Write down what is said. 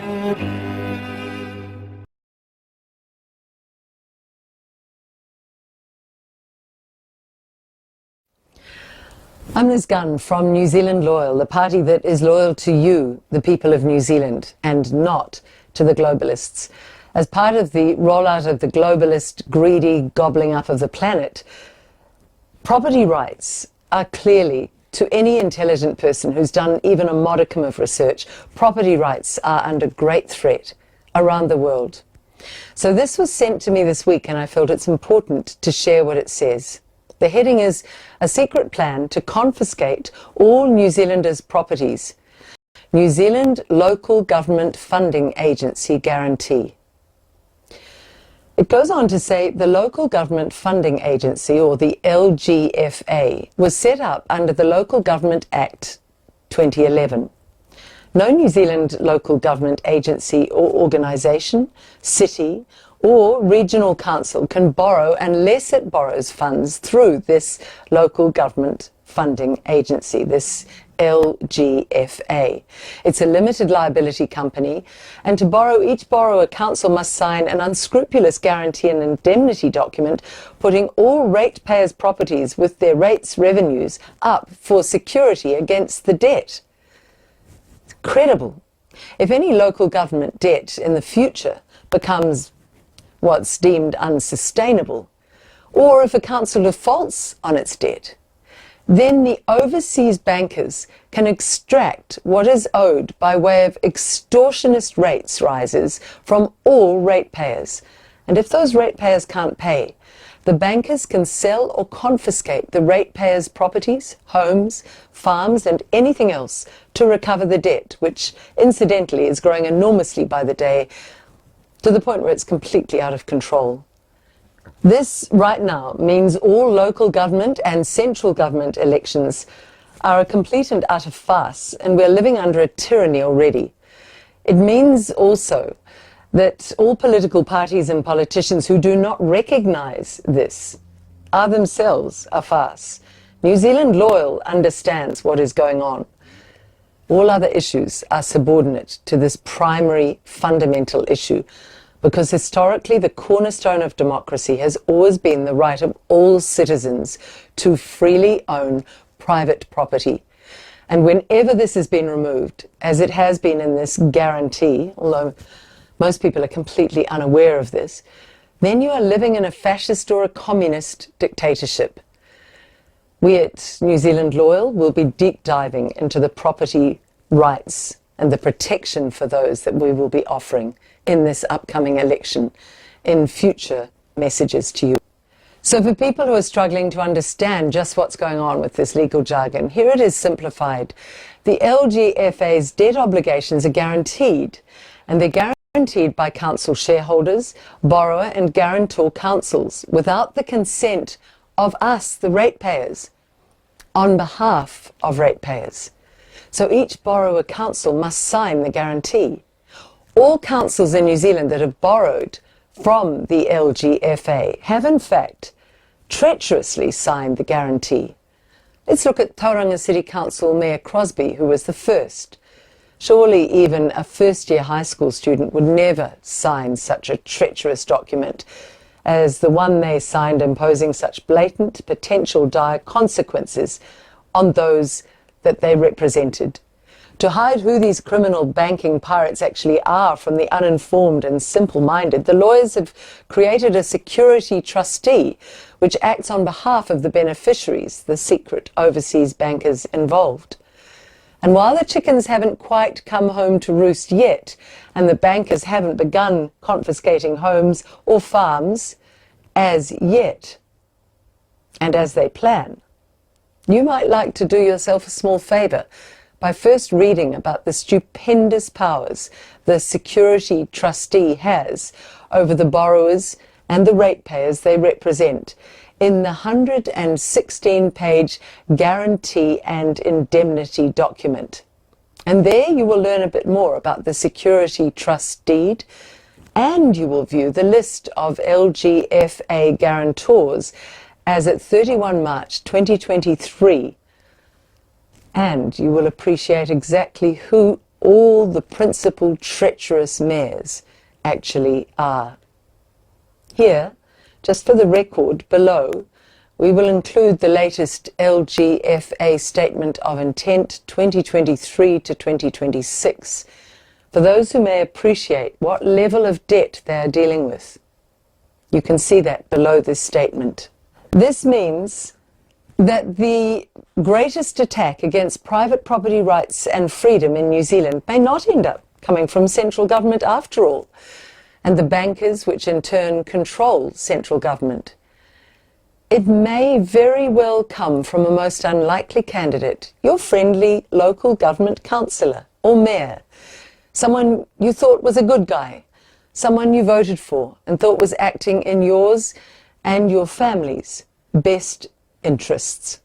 I'm Ms. Gunn from New Zealand Loyal, the party that is loyal to you, the people of New Zealand, and not to the globalists. As part of the rollout of the globalist, greedy gobbling up of the planet, property rights are clearly, to any intelligent person who's done even a modicum of research, property rights are under great threat around the world. So this was sent to me this week, and I felt it's important to share what it says. The heading is "A Secret Plan to Confiscate All New Zealanders' Properties. New Zealand Local Government Funding Agency Guarantee." It goes on to say the Local Government Funding Agency, or the LGFA, was set up under the Local Government Act 2011. No New Zealand local government agency or organisation, city, or regional council can borrow unless it borrows funds through this local government funding agency, this LGFA. It's a limited liability company, and to borrow, each borrower council must sign an unscrupulous guarantee and indemnity document putting all ratepayers' properties with their rates revenues up for security against the debt. It's credible. If any local government debt in the future becomes what's deemed unsustainable, or if a council defaults on its debt, then the overseas bankers can extract what is owed by way of extortionist rates rises from all ratepayers. And if those ratepayers can't pay, the bankers can sell or confiscate the ratepayers' properties, homes, farms, and anything else to recover the debt, which incidentally is growing enormously by the day, to the point where it's completely out of control. This right now means all local government and central government elections are a complete and utter farce, and we're living under a tyranny already. It means also that all political parties and politicians who do not recognise this are themselves a farce. New Zealand Loyal understands what is going on. All other issues are subordinate to this primary fundamental issue, because historically the cornerstone of democracy has always been the right of all citizens to freely own private property. And whenever this has been removed, as it has been in this guarantee, although most people are completely unaware of this, then you are living in a fascist or a communist dictatorship. We at New Zealand Loyal will be deep diving into the property rights and the protection for those that we will be offering in this upcoming election in future messages to you. So for people who are struggling to understand just what's going on with this legal jargon, here it is simplified. The LGFA's debt obligations are guaranteed, and they're guaranteed by council shareholders, borrower and guarantor councils without the consent of us, the ratepayers, on behalf of ratepayers. So each borrower council must sign the guarantee. All councils in New Zealand that have borrowed from the LGFA have in fact treacherously signed the guarantee. Let's look at Tauranga City Council Mayor Crosby, who was the first. Surely even a first-year high school student would never sign such a treacherous document as the one they signed, imposing such blatant, potential dire consequences on those that they represented. To hide who these criminal banking pirates actually are from the uninformed and simple-minded, the lawyers have created a security trustee which acts on behalf of the beneficiaries, the secret overseas bankers involved. And while the chickens haven't quite come home to roost yet, and the bankers haven't begun confiscating homes or farms as yet, and as they plan, you might like to do yourself a small favour by first reading about the stupendous powers the security trustee has over the borrowers and the ratepayers they represent in the 116-page guarantee and indemnity document. And there you will learn a bit more about the security trust deed, and you will view the list of LGFA guarantors as at 31 March 2023. And you will appreciate exactly who all the principal treacherous mayors actually are. Here, just for the record below, we will include the latest LGFA Statement of Intent 2023 to 2026 for those who may appreciate what level of debt they are dealing with. You can see that below this statement. This means that the greatest attack against private property rights and freedom in New Zealand may not end up coming from central government after all, and the bankers which in turn control central government. It may very well come from a most unlikely candidate, your friendly local government councillor or mayor, someone you thought was a good guy, someone you voted for and thought was acting in yours and your family's best interests.